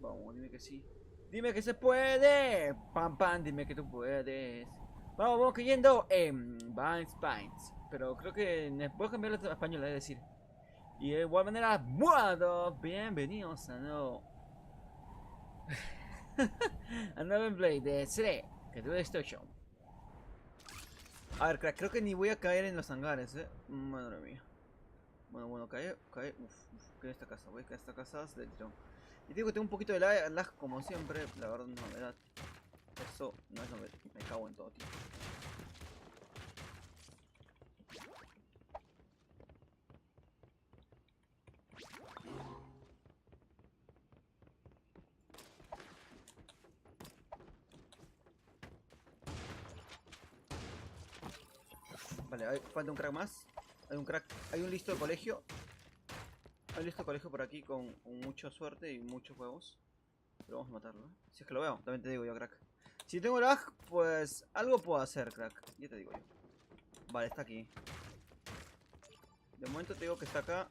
Vamos, dime que sí. Dime que se puede. Pam, pam, dime que tú puedes. Vamos cayendo en Vines Pines. Pero creo que voy a cambiarlo a español, es decir. Y de igual manera, bueno, bienvenidos a nuevo. a nuevo gameplay de CD, que tuve Destruction. A ver, crack, creo que ni voy a caer en los hangares, madre mía. Bueno, cae. Cae esta casa, voy a caer esta casa del tirón. Y digo que tengo un poquito de lag como siempre, la verdad no es novedad. Eso no es novedad, me cago en todo, tío. Vale, falta un crack más. Hay un crack, hay un listo de colegio. Hay un listo de colegio por aquí con mucha suerte y muchos huevos. Pero vamos a matarlo, ¿eh? Si es que lo veo, también te digo yo, crack. Si tengo lag, pues algo puedo hacer, crack. Ya te digo yo. Vale, está aquí. De momento te digo que está acá.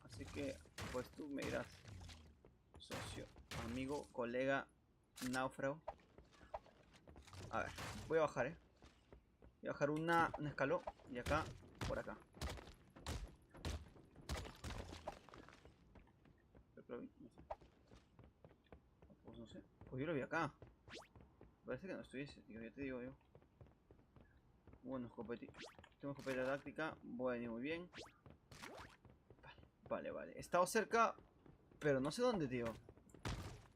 Así que, pues tú me dirás. Socio, amigo, colega, náufrago. A ver, voy a bajar, Voy a bajar un escalón. Y acá, por acá. Pero, no sé. Pues no sé. Pues yo lo vi acá. Parece que no estuviese, tío. Ya te digo yo. Bueno, escopeta. Tengo escopeta táctica. Voy a venir muy bien. Vale. He estado cerca, pero no sé dónde, tío.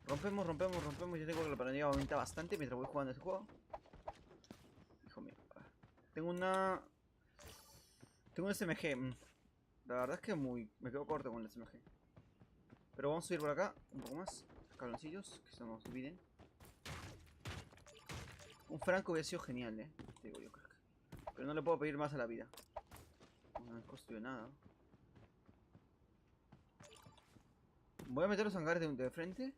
Rompemos. Yo tengo que la paranoia aumenta bastante mientras voy jugando este juego. Hijo mío. Tengo una... Tengo un SMG. La verdad es que me quedo corto con el SMG. Pero vamos a ir por acá. Un poco más. Escaloncillos. Que se nos dividen. Un franco hubiera sido genial, te digo yo, creo. Pero no le puedo pedir más a la vida. No me construyo nada. Voy a meter los hangares de frente.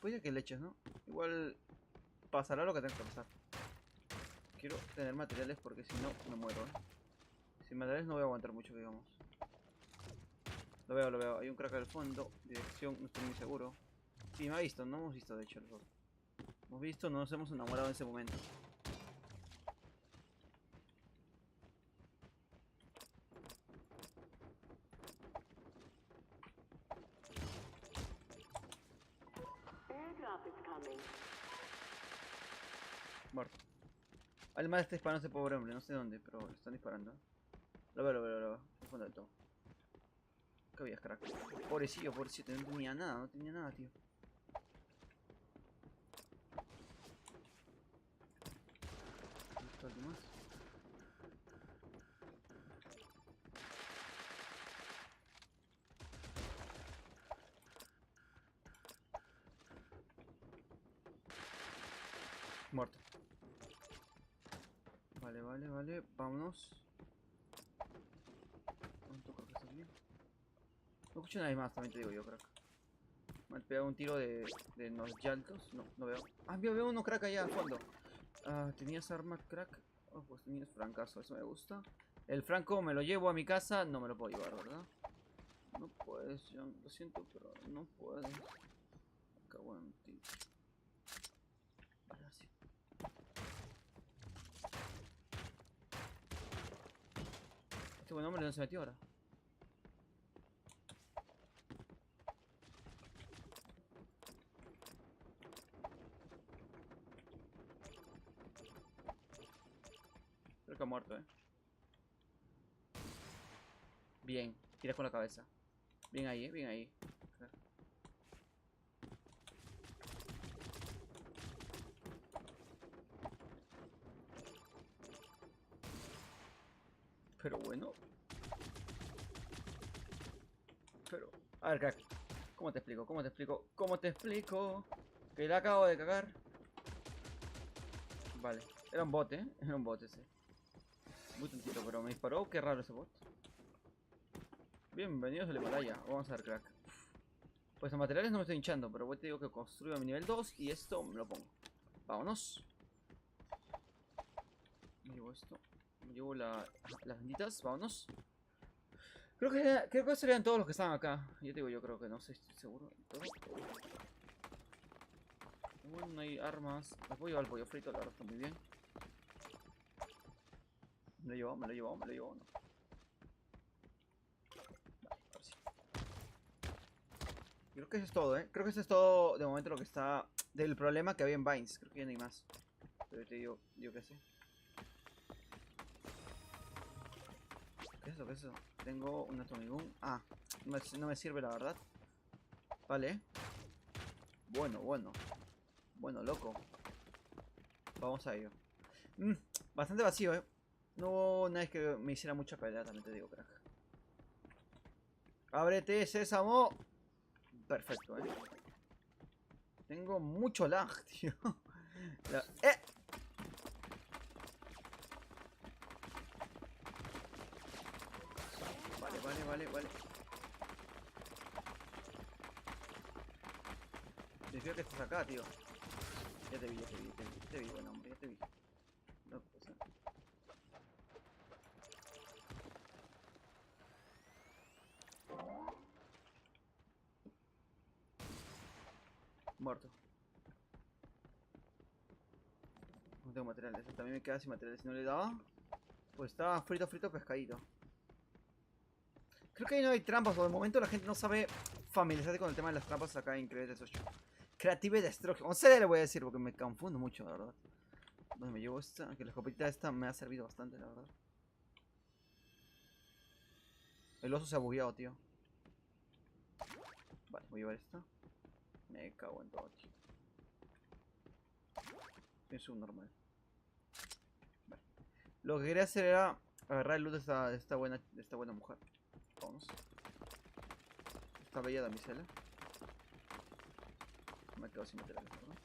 Puede que leches, ¿no? Igual pasará lo que tenga que pasar. Quiero tener materiales porque si no me muero, Sin materiales no voy a aguantar mucho, digamos. Lo veo. Hay un crack al fondo. Dirección, no estoy muy seguro. Sí, me ha visto, no hemos visto de hecho los dos. Hemos visto, no nos hemos enamorado en ese momento. Muerto. Además está disparando ese pobre hombre, no sé dónde, pero le están disparando. Lo veo. Al fondo del todo. ¿Qué habías, crack? Pobrecillo, no tenía nada, tío. ¿Listo alguien más? Muerto. Vale, vámonos. ¿Cuánto creo que está bien? No escucho a nadie más, también te digo yo, crack. Me han pegado un tiro de los llantos. No veo. Ah, veo uno crack allá al fondo. Ah, ¿tenías arma, crack? Oh, pues tenías francazo, eso me gusta. El franco me lo llevo a mi casa. No me lo puedo llevar, ¿verdad? No puedes, John. Lo siento, pero no puedes. Me cago en ti. Vale, así. Este buen hombre no se metió ahora. Creo que ha muerto, Bien, tiras con la cabeza. Bien ahí, bien ahí. Pero bueno. Pero... A ver, crack. ¿Cómo te explico? Que la acabo de cagar. Vale. Era un bot, Era un bot ese. Muy tontito, pero me disparó. Qué raro ese bot. Bienvenidos al Himalaya. Vamos a ver, crack. Pues los materiales no me estoy hinchando, pero te digo que construyo a mi nivel 2 y esto me lo pongo. Vámonos. Me llevo esto. Me llevo las benditas. Vámonos. Creo que serían todos los que están acá. Yo te digo, yo creo que no sé, estoy seguro. ¿Todo? Bueno, no hay armas. Les voy a llevar el pollo frito, la verdad está muy bien. Me lo he llevado, me lo he llevado, me lo he llevado. No. Vale, ahora sí. Creo que eso es todo, ¿eh? Creo que eso es todo de momento lo que está... Del problema que había en Vines. Creo que ya no hay más. Pero te digo, yo qué sé. ¿Qué es eso? ¿Qué es eso? Tengo un Atomic Gun. Ah, no me sirve la verdad. Vale. Bueno, bueno. Bueno, loco. Vamos a ello. Bastante vacío, No, es que me hiciera mucha pelea, también te digo, crack. Ábrete, sésamo. Perfecto, Tengo mucho lag, tío. ¡Eh! Vale. Desvío que estás acá, tío. Ya te vi, buen hombre, ya te vi. No, pues, muerto. No tengo materiales. También me queda sin materiales. Si no le daba, pues estaba frito pescadito. Creo que ahí no hay trampas. Por el momento la gente no sabe familiarizarse con el tema de las trampas acá en Creative 8. Creative Destruction. O sea, le voy a decir porque me confundo mucho, la verdad. ¿Dónde me llevo esta? Que la escopeta esta me ha servido bastante, la verdad. El oso se ha bugueado, tío. Vale, voy a llevar esta. Me cago en todo, tío. Es un normal. Vale. Lo que quería hacer era agarrar el loot de esta buena mujer. Vamos. Esta bella damisela. Me quedo sin materiales, ¿no?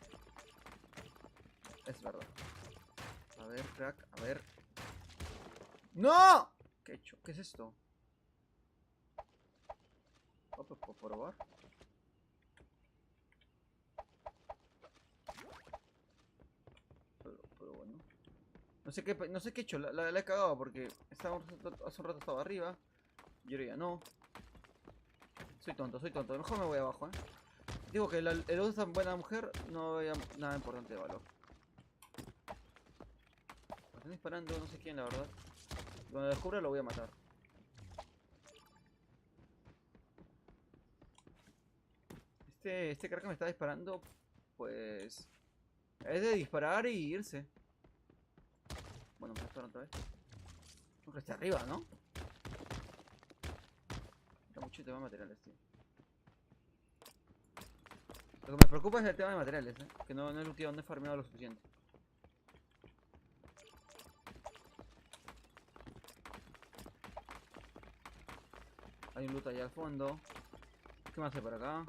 Es verdad. A ver, crack, a ver. ¡No! ¿Qué he hecho? ¿Qué es esto? Pues por probar. Pero bueno. No sé qué he hecho, la he cagado porque hace un rato estaba arriba. Y ahora ya no. Soy tonto. Mejor me voy abajo, Digo que el oso es tan buena mujer, no veo nada importante de valor. Me están disparando, no sé quién, la verdad. Cuando lo descubra lo voy a matar. Este crack que me está disparando, pues... Es de disparar y irse. Bueno, me disparan otra vez. Creo que está arriba, ¿no? Está mucho tema de materiales, tío. Lo que me preocupa es el tema de materiales, Que no he looteado, no he farmeado lo suficiente. Hay un loot allá al fondo. ¿Qué más hay por acá?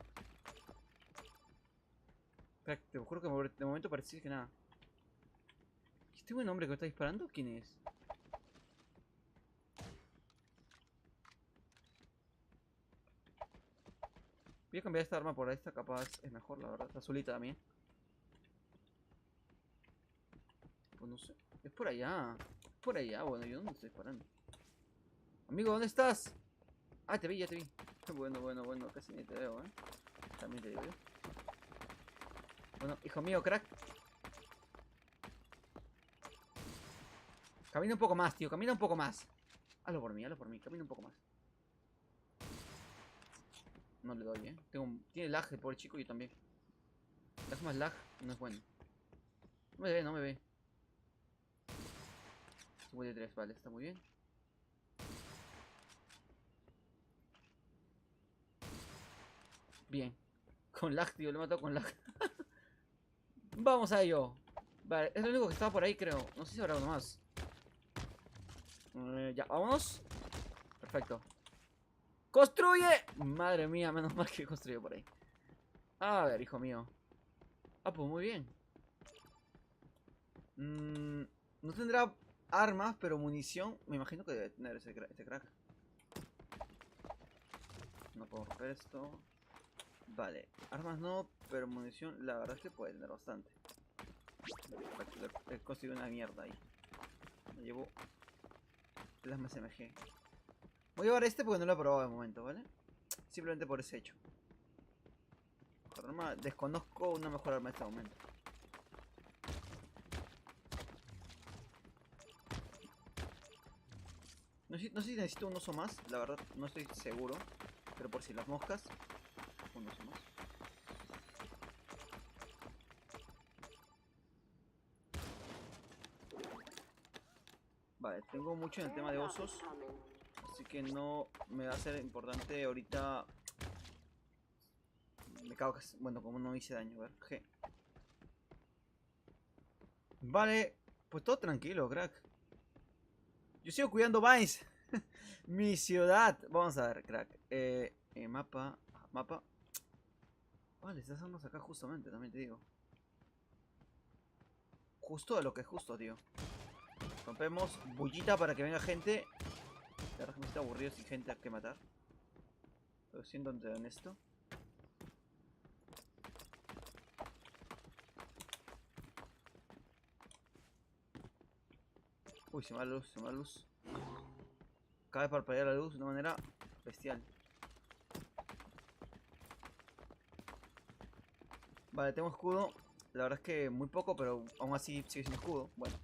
Crack, te juro que de momento parece que nada. ¿Este buen hombre que me está disparando? ¿Quién es? Voy a cambiar esta arma por esta, capaz es mejor, la verdad. Está azulita también. Pues no sé. Es por allá. Por allá, bueno, ¿yo dónde estoy disparando? Amigo, ¿dónde estás? Ah, te vi, ya te vi. Bueno, casi ni te veo, También te digo yo. Bueno, hijo mío, crack. Camina un poco más, tío, camina un poco más. Hazlo por mí, camina un poco más. No le doy, Tiene lag el pobre chico y yo también. Lag más lag, no es bueno. No me ve. 53, vale, está muy bien. Bien. Con lag, tío, le he matado con lag. Vamos a ello. Vale, es lo único que estaba por ahí, creo. No sé si habrá uno más. Ya, vámonos. Perfecto. ¡Construye! Madre mía, menos mal que construyó por ahí. A ver, hijo mío. Ah, pues muy bien. No tendrá armas, pero munición. Me imagino que debe tener ese crack. No puedo romper esto. Vale, armas no, pero munición la verdad es que puede tener bastante. He conseguido una mierda ahí. Me llevo plasma SMG. Voy a llevar este porque no lo he probado de momento, ¿vale? Simplemente por ese hecho. Mejor arma, desconozco una mejor arma en este momento. No sé si necesito un oso más, la verdad no estoy seguro. Pero por si las moscas, un oso más. Vale, tengo mucho en el tema de osos. Así que no me va a ser importante ahorita. Me cago que... Bueno, como no hice daño, a ver. G. Vale, pues todo tranquilo, crack. Yo sigo cuidando Vines. Mi ciudad. Vamos a ver, crack. Mapa. Mapa. Vale, estas armas acá justamente, también te digo. Justo de lo que es justo, tío. Rompemos bullita para que venga gente. La verdad que me está aburrido sin gente que matar. Pero siendo honesto. Uy, se me va la luz, se me va la luz. Acaba de parpadear la luz de una manera bestial. Vale, tengo escudo. La verdad es que muy poco, pero aún así sigue siendo escudo. Bueno,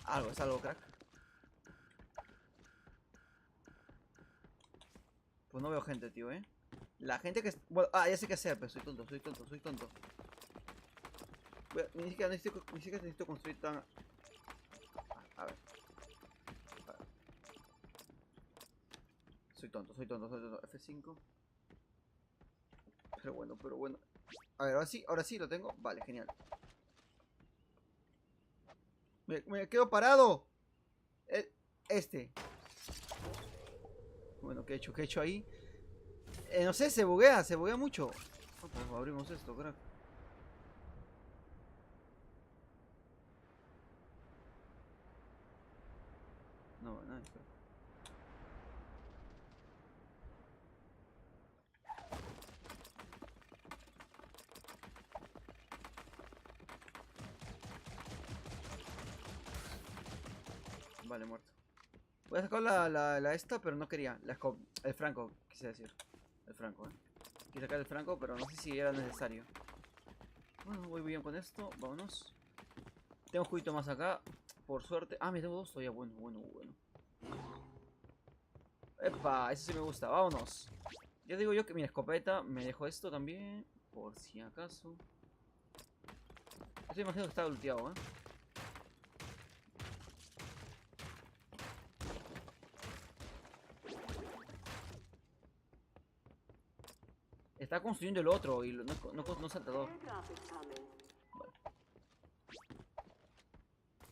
algo, es algo, crack. Pues no veo gente, tío, La gente que... Bueno, ya sé qué hacer, pero soy tonto, soy tonto, soy tonto. Ni siquiera necesito construir tan... A ver. Soy tonto, soy tonto, soy tonto. F5. Pero bueno, pero bueno. A ver, ahora sí lo tengo. Vale, genial. Me quedo parado. Este. Bueno, ¿qué he hecho? ¿Qué he hecho ahí? No sé, se buguea mucho. Oh, pues abrimos esto, crack. No, no, espera. Vale, muerto. Voy a sacar la esta, pero no quería. El franco, quise decir. El franco, Quise sacar el franco, pero no sé si era necesario. Bueno, voy bien con esto. Vámonos. Tengo un juguito más acá. Por suerte. Ah, me tengo dos todavía. Bueno, bueno, bueno. Epa, eso sí me gusta. Vámonos. Ya digo yo que mi escopeta me dejó esto también. Por si acaso. Estoy imaginando que está ulteado, Está construyendo el otro y no saltador.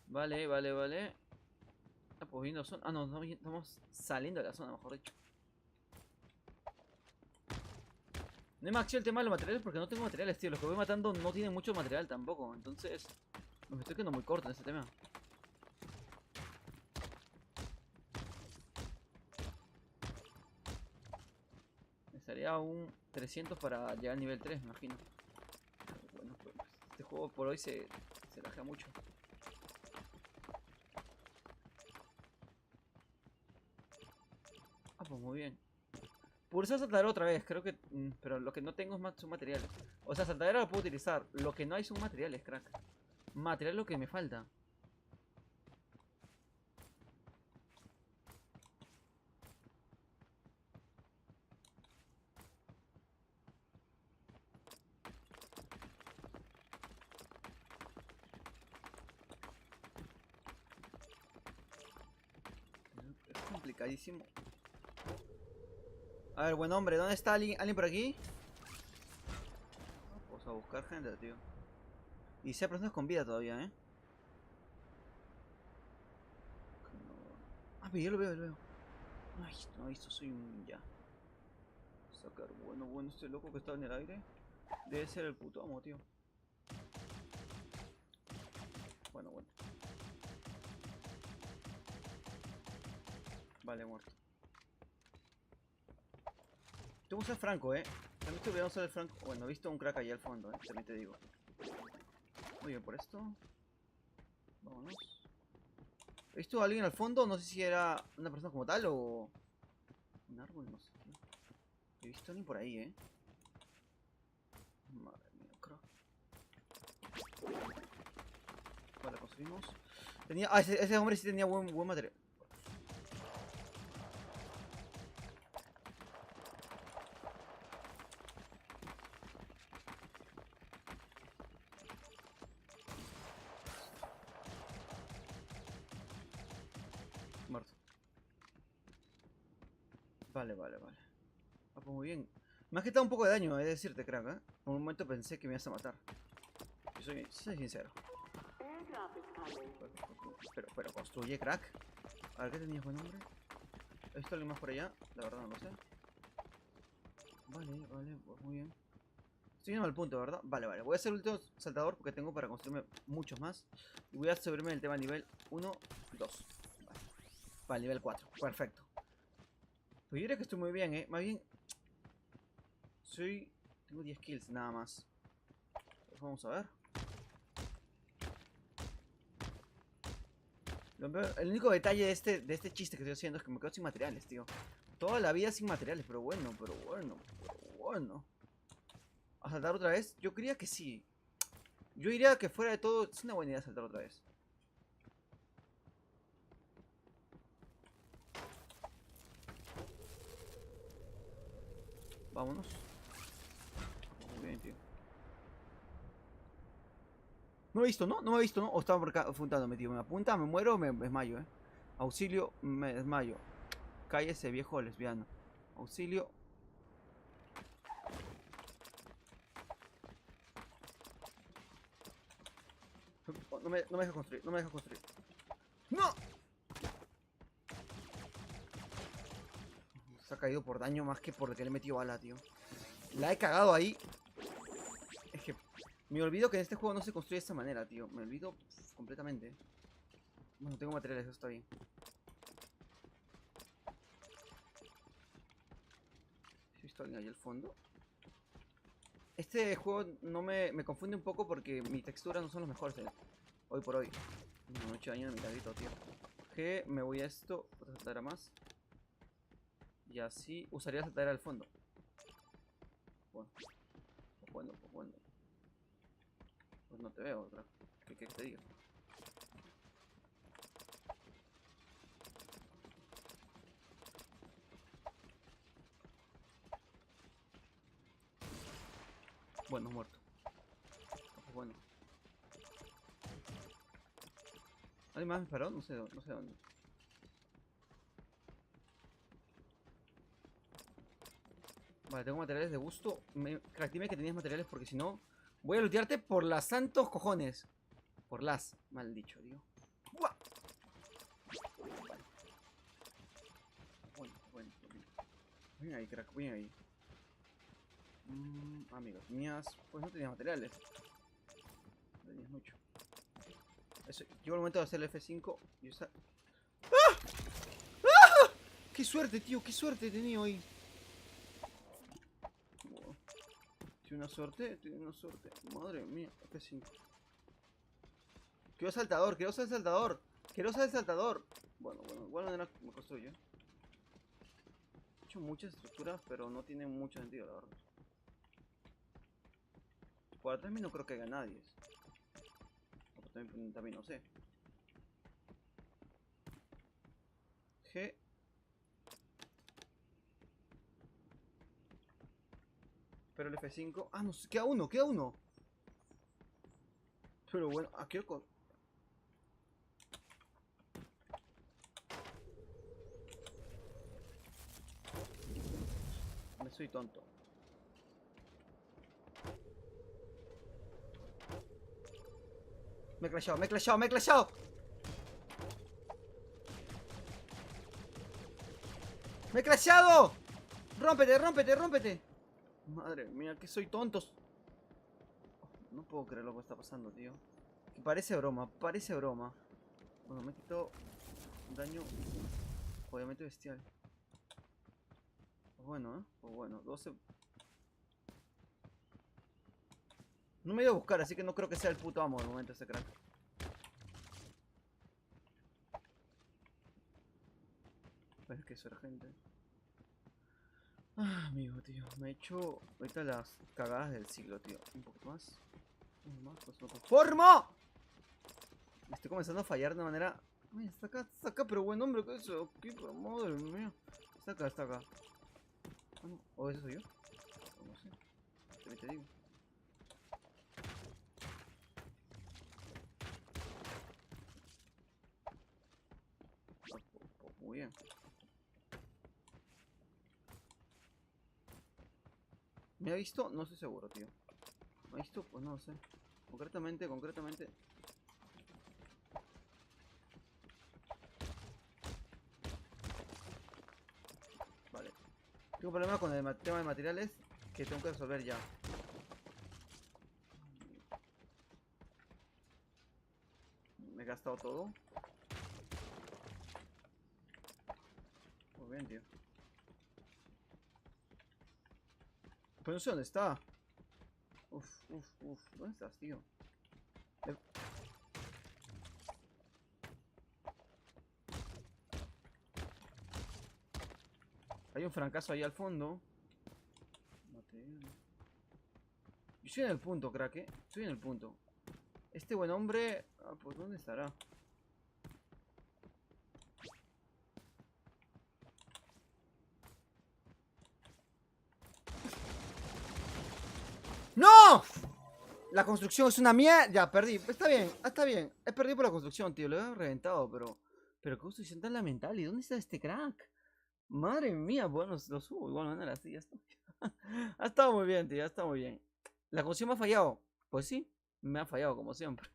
Vale, vale, vale. Ah, pues viendo zona. Ah, no, no, estamos saliendo de la zona, mejor dicho. No hay más acción el tema de los materiales porque no tengo materiales, tío. Los que voy matando no tienen mucho material tampoco. Entonces, me estoy quedando muy corto en este tema. Estaría un 300 para llegar al nivel 3, me imagino. Pero bueno, pues, este juego por hoy se lajea mucho. Ah, pues muy bien. Por eso saltadera otra vez, creo que... pero lo que no tengo es más son materiales. O sea, saltadera lo puedo utilizar. Lo que no hay son materiales, crack. Material es lo que me falta. Es complicadísimo. A ver, buen hombre, ¿dónde está alguien por aquí? Vamos a buscar gente, tío. Y sea personas con vida todavía, Ah, pero yo lo veo, lo veo. Ay, no, esto soy un ya. Sacar, bueno, bueno, este loco que está en el aire. Debe ser el puto amo, tío. Bueno, bueno. Vale, muerto. Tengo que usar Franco, También estoy olvidando usar el Franco. Bueno, he visto un crack ahí al fondo, también te digo. Muy bien, por esto. Vámonos. He visto a alguien al fondo, no sé si era una persona como tal o... Un árbol, no sé, tío. He visto ni por ahí, Madre mía, creo. Vale, construimos. Tenía. Ah, ese hombre sí tenía buen material. Muerto. Vale. Ah, pues muy bien. Me has quitado un poco de daño, es decirte, crack, Por un momento pensé que me ibas a matar. Soy sincero. Pero construye, crack. A ver, ¿qué tenías buen nombre? ¿He visto alguien más por allá? La verdad no lo sé. Vale, pues muy bien. Estoy yendo al punto, ¿verdad? Vale. Voy a hacer el último saltador porque tengo para construirme muchos más. Y voy a subirme el tema nivel 1, 2. Vale, nivel 4. Perfecto. Pues yo creo que estoy muy bien, Más bien... Tengo 10 kills nada más. Pues vamos a ver. El único detalle de este chiste que estoy haciendo es que me quedo sin materiales, tío. Toda la vida sin materiales, pero bueno. ¿A saltar otra vez? Yo creía que sí. Yo diría que fuera de todo es una buena idea saltar otra vez. Vámonos. Muy bien, tío. No me he visto, ¿no? No me he visto, ¿no? O estaba por acá apuntándome, tío. Me apunta, me muero o me desmayo, Auxilio, me desmayo. Cállese, viejo lesbiano. Auxilio. No me deja construir, no me deja construir. ¡No! Se ha caído por daño más que por que le he metido bala, tío. La he cagado ahí. Es que me olvido que en este juego no se construye de esta manera, tío. Me olvido completamente. Bueno, tengo materiales, eso está bien. ¿He visto alguien ahí al fondo? Este juego no me confunde un poco porque mis texturas no son los mejores, hoy por hoy. No he hecho daño en mi carrito, tío. Que me voy a esto, otra saltadera más. Y así usaría la saltadera al fondo. Bueno. Pues no te veo otra. ¿Qué quieres que te diga? Bueno, muerto. Pues bueno. ¿Alguien más me disparó? No sé dónde. Vale, tengo materiales de gusto. Crack, dime que tenías materiales porque si no... Voy a lootearte por las santos cojones. Por las, mal dicho, digo. ¡Buah! Bueno. Ven ahí, crack, ven ahí. Amigos mías, pues no tenías materiales. No tenías mucho. Eso, llegó el momento de hacer el F5 y usar... ¡Ah! ¡Ah! ¡Qué suerte, tío! ¡Qué suerte he tenido hoy! Oh, tiene una suerte. Madre mía, F5. Quiero saltador. Bueno, igual manera me construyo. He hecho muchas estructuras, pero no tienen mucho sentido, la verdad. Por atrás no creo que haya nadie. También no sé. G. Pero el F5. Ah, no sé. Queda uno. Pero bueno, aquí con. Me soy tonto. Me he crashado. ¡Me he crashado! ¡Rómpete! Madre mía, que soy tonto. No puedo creer lo que está pasando, tío. Que parece broma. Bueno, me quitó daño obviamente bestial. Pues bueno, 12. No me he ido a buscar, así que no creo que sea el puto amo de momento ese crack. Pues que es urgente. Ah, amigo, tío. Me he hecho ahorita las cagadas del siglo, tío. Un poco más. Un poco más, pues no ¡forma! Me estoy comenzando a fallar de una manera. Ay, está acá, pero buen hombre, ¿qué es eso? ¿Qué? Madre mía. Está acá, está acá. Ah, no. ¿O ese soy yo? No sé. Te digo. Muy bien. ¿Me ha visto? No estoy seguro, tío. ¿Me ha visto? Pues no lo sé. Concretamente. Vale. Tengo un problema con el tema de materiales que tengo que resolver ya. Me he gastado todo. Muy bien, tío. Pero no sé dónde está. Uf. ¿Dónde estás, tío? Le- Hay un francazo ahí al fondo. Material. Yo estoy en el punto, crack, ¿eh? Estoy en el punto. Este buen hombre... Ah, pues ¿dónde estará? ¡No! La construcción es una mierda. Ya, perdí. Está bien, está bien. He perdido por la construcción, tío. Lo he reventado, pero... Pero qué construcción tan lamentable. ¿Y dónde está este crack? Madre mía, bueno, lo subo. Igual manera, sí, ya está. Ha estado muy bien, tío. Ha estado muy bien. ¿La construcción me ha fallado? Pues sí, me ha fallado como siempre.